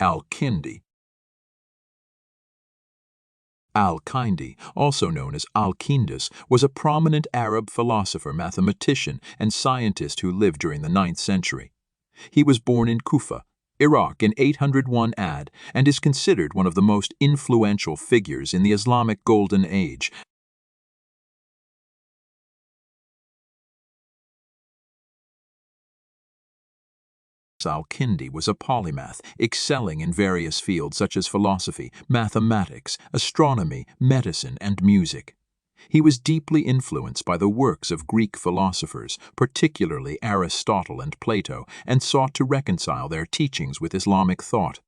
Al-Kindi. Al-Kindi, also known as Al-Kindis, was a prominent Arab philosopher, mathematician, and scientist who lived during the 9th century. He was born in Kufa, Iraq in 801 AD, and is considered one of the most influential figures in the Islamic Golden Age. Al-Kindi was a polymath, excelling in various fields such as philosophy, mathematics, astronomy, medicine, and music. He was deeply influenced by the works of Greek philosophers, particularly Aristotle and Plato, and sought to reconcile their teachings with Islamic thought.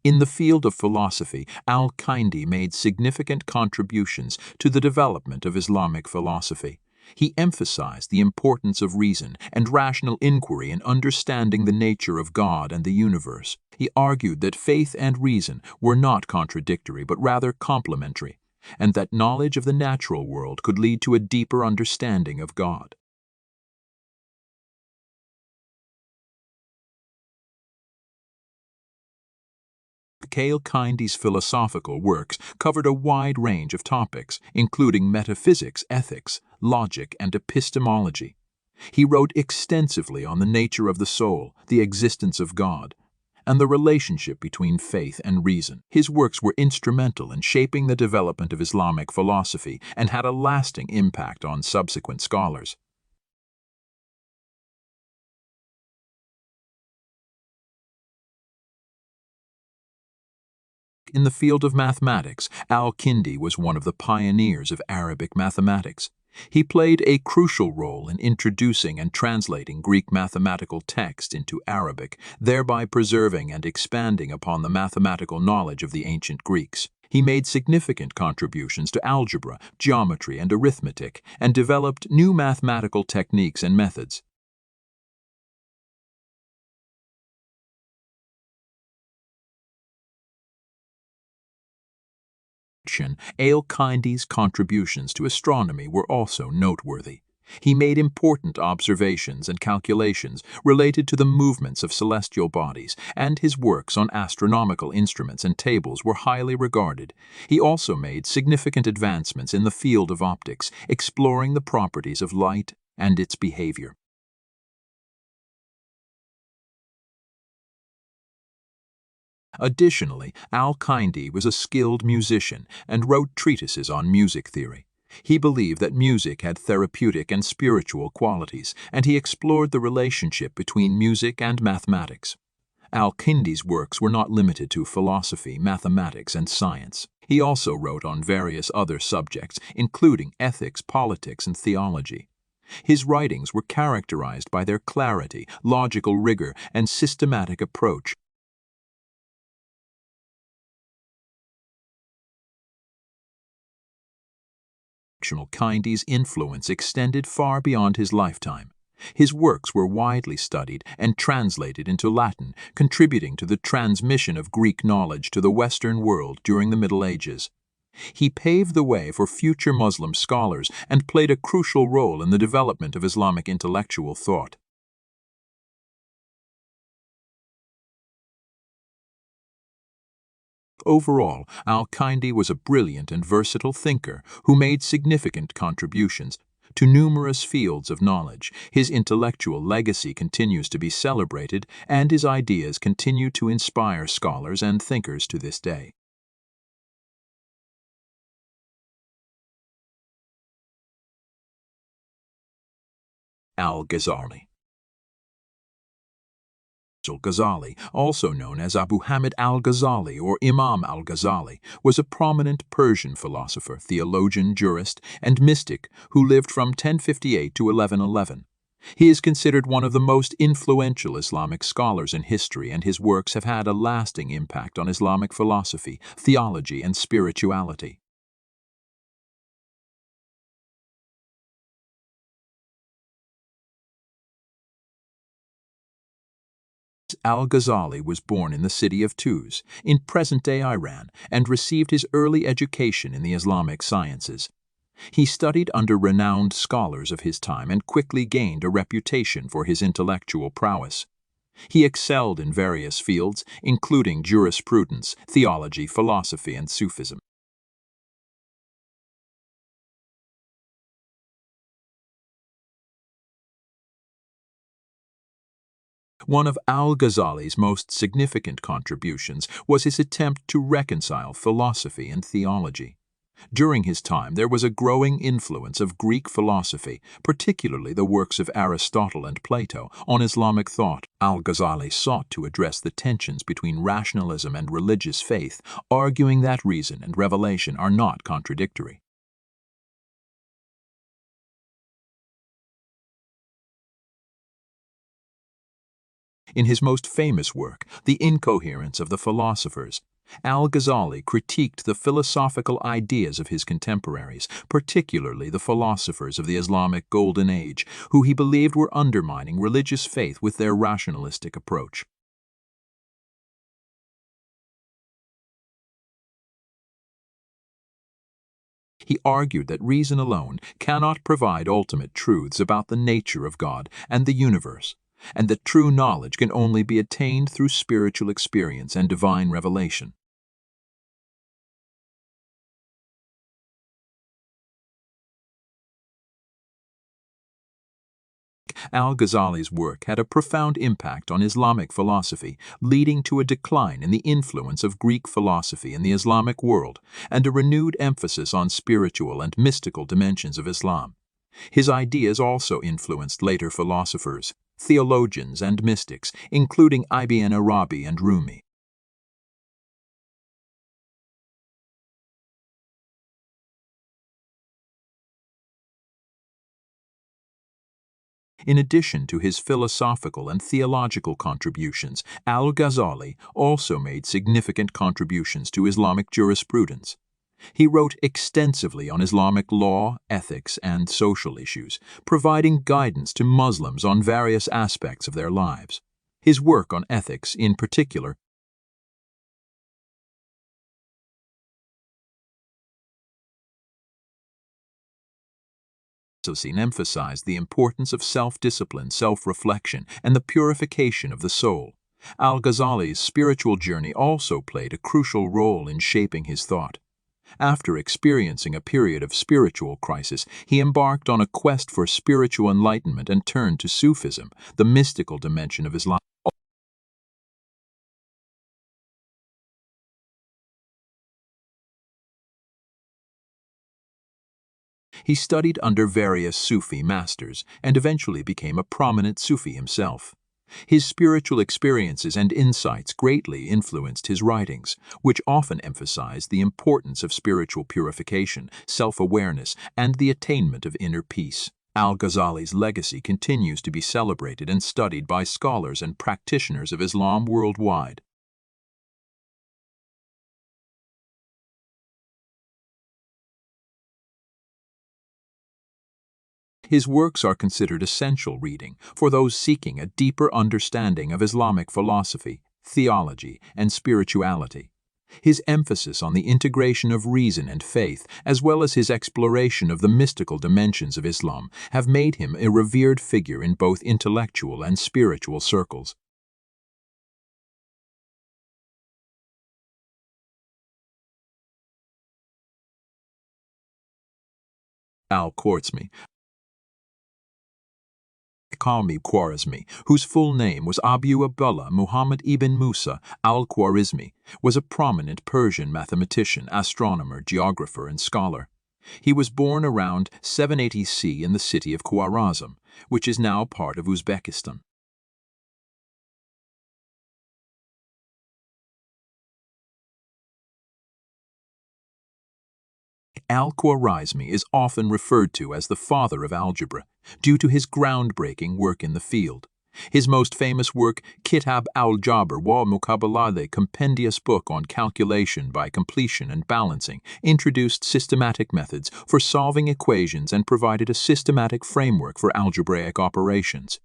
In the field of philosophy, Al-Kindi made significant contributions to the development of Islamic philosophy. He emphasized the importance of reason and rational inquiry in understanding the nature of God and the universe. He argued that faith and reason were not contradictory but rather complementary, and that knowledge of the natural world could lead to a deeper understanding of God. Al-Kindi's philosophical works covered a wide range of topics, including metaphysics, ethics, logic, and epistemology. He wrote extensively on the nature of the soul, the existence of God, and the relationship between faith and reason. His works were instrumental in shaping the development of Islamic philosophy and had a lasting impact on subsequent scholars. In the field of mathematics, Al-Kindi was one of the pioneers of Arabic mathematics. He played a crucial role in introducing and translating Greek mathematical text into Arabic, thereby preserving and expanding upon the mathematical knowledge of the ancient Greeks. He made significant contributions to algebra, geometry, and arithmetic, and developed new mathematical techniques and methods. Al-Kindi's contributions to astronomy were also noteworthy. He made important observations and calculations related to the movements of celestial bodies, and his works on astronomical instruments and tables were highly regarded. He also made significant advancements in the field of optics, exploring the properties of light and its behavior. Additionally, Al-Kindi was a skilled musician and wrote treatises on music theory. He believed that music had therapeutic and spiritual qualities, and he explored the relationship between music and mathematics. Al-Kindi's works were not limited to philosophy, mathematics, and science. He also wrote on various other subjects, including ethics, politics, and theology. His writings were characterized by their clarity, logical rigor, and systematic approach. Al-Kindi's influence extended far beyond his lifetime. His works were widely studied and translated into Latin, contributing to the transmission of Greek knowledge to the Western world during the Middle Ages. He paved the way for future Muslim scholars and played a crucial role in the development of Islamic intellectual thought. Overall, Al-Kindi was a brilliant and versatile thinker who made significant contributions to numerous fields of knowledge. His intellectual legacy continues to be celebrated, and his ideas continue to inspire scholars and thinkers to this day. Al-Ghazali. Al-Ghazali, also known as Abu Hamid al-Ghazali or Imam al-Ghazali, was a prominent Persian philosopher, theologian, jurist, and mystic who lived from 1058 to 1111. He is considered one of the most influential Islamic scholars in history, and his works have had a lasting impact on Islamic philosophy, theology, and spirituality. Al-Ghazali was born in the city of Tuz, in present-day Iran, and received his early education in the Islamic sciences. He studied under renowned scholars of his time and quickly gained a reputation for his intellectual prowess. He excelled in various fields, including jurisprudence, theology, philosophy, and Sufism. One of al-Ghazali's most significant contributions was his attempt to reconcile philosophy and theology. During his time, there was a growing influence of Greek philosophy, particularly the works of Aristotle and Plato, on Islamic thought. Al-Ghazali sought to address the tensions between rationalism and religious faith, arguing that reason and revelation are not contradictory. In his most famous work, The Incoherence of the Philosophers, Al-Ghazali critiqued the philosophical ideas of his contemporaries, particularly the philosophers of the Islamic Golden Age, who he believed were undermining religious faith with their rationalistic approach. He argued that reason alone cannot provide ultimate truths about the nature of God and the universe, and that true knowledge can only be attained through spiritual experience and divine revelation. Al-Ghazali's work had a profound impact on Islamic philosophy, leading to a decline in the influence of Greek philosophy in the Islamic world and a renewed emphasis on spiritual and mystical dimensions of Islam. His ideas also influenced later philosophers, theologians, and mystics, including Ibn Arabi and Rumi. In addition to his philosophical and theological contributions, al-Ghazali also made significant contributions to Islamic jurisprudence. He wrote extensively on Islamic law, ethics, and social issues, providing guidance to Muslims on various aspects of their lives. His work on ethics, in particular, emphasized the importance of self-discipline, self-reflection, and the purification of the soul. Al-Ghazali's spiritual journey also played a crucial role in shaping his thought. After experiencing a period of spiritual crisis, he embarked on a quest for spiritual enlightenment and turned to Sufism, the mystical dimension of Islam. He studied under various Sufi masters and eventually became a prominent Sufi himself. His spiritual experiences and insights greatly influenced his writings, which often emphasized the importance of spiritual purification, self-awareness, and the attainment of inner peace. Al-Ghazali's legacy continues to be celebrated and studied by scholars and practitioners of Islam worldwide. His works are considered essential reading for those seeking a deeper understanding of Islamic philosophy, theology, and spirituality. His emphasis on the integration of reason and faith, as well as his exploration of the mystical dimensions of Islam, have made him a revered figure in both intellectual and spiritual circles. Al-Khwarizmi Al-Khwarizmi, whose full name was Abu Abdullah Muhammad ibn Musa al-Khwarizmi, was a prominent Persian mathematician, astronomer, geographer, and scholar. He was born around 780 C in the city of Khwarazm, which is now part of Uzbekistan. Al-Khwarizmi is often referred to as the father of algebra due to his groundbreaking work in the field. His most famous work, Kitab al-Jabr wal-Muqabala, the compendious book on calculation by completion and balancing, introduced systematic methods for solving equations and provided a systematic framework for algebraic operations.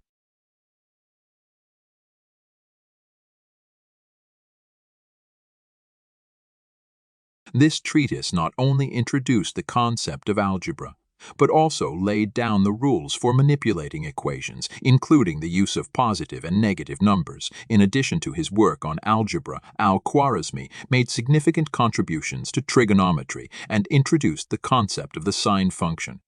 This treatise not only introduced the concept of algebra, but also laid down the rules for manipulating equations, including the use of positive and negative numbers. In addition to his work on algebra, Al-Khwarizmi made significant contributions to trigonometry and introduced the concept of the sine function.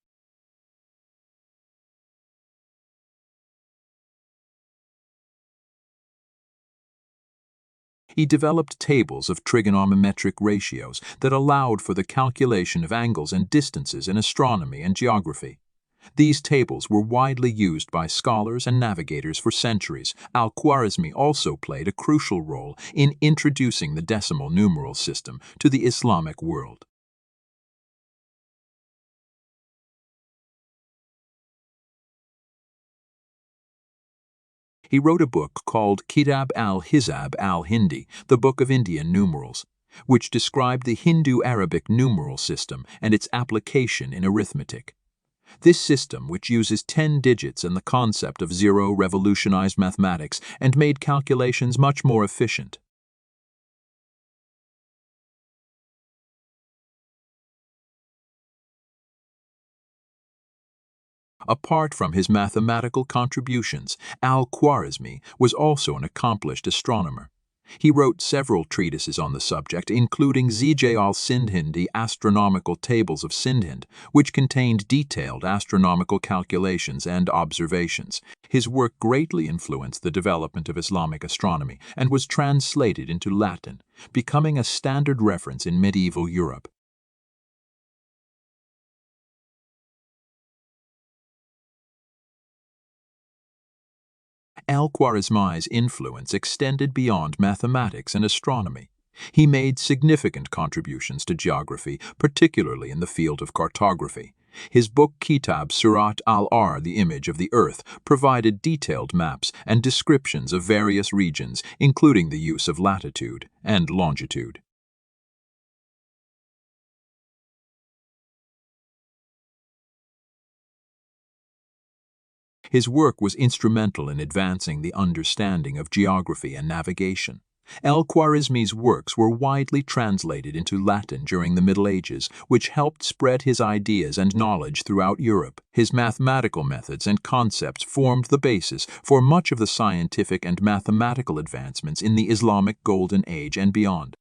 He developed tables of trigonometric ratios that allowed for the calculation of angles and distances in astronomy and geography. These tables were widely used by scholars and navigators for centuries. Al-Khwarizmi also played a crucial role in introducing the decimal numeral system to the Islamic world. He wrote a book called Kitab al-Hindi, the Book of Indian Numerals, which described the Hindu-Arabic numeral system and its application in arithmetic. This system, which uses 10 digits and the concept of zero, revolutionized mathematics and made calculations much more efficient. Apart from his mathematical contributions, Al-Khwarizmi was also an accomplished astronomer. He wrote several treatises on the subject, including Zij al-Sindhind, Astronomical Tables of Sindhind, which contained detailed astronomical calculations and observations. His work greatly influenced the development of Islamic astronomy and was translated into Latin, becoming a standard reference in medieval Europe. Al-Khwarizmi's influence extended beyond mathematics and astronomy. He made significant contributions to geography, particularly in the field of cartography. His book Kitab Surat al-Ar, the Image of the Earth, provided detailed maps and descriptions of various regions, including the use of latitude and longitude. His work was instrumental in advancing the understanding of geography and navigation. Al-Khwarizmi's works were widely translated into Latin during the Middle Ages, which helped spread his ideas and knowledge throughout Europe. His mathematical methods and concepts formed the basis for much of the scientific and mathematical advancements in the Islamic Golden Age and beyond.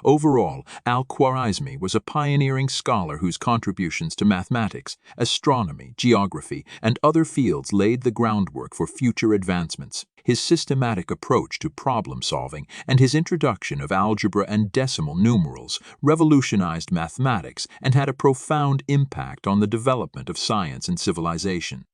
Overall, Al-Khwarizmi was a pioneering scholar whose contributions to mathematics, astronomy, geography, and other fields laid the groundwork for future advancements. His systematic approach to problem-solving and his introduction of algebra and decimal numerals revolutionized mathematics and had a profound impact on the development of science and civilization.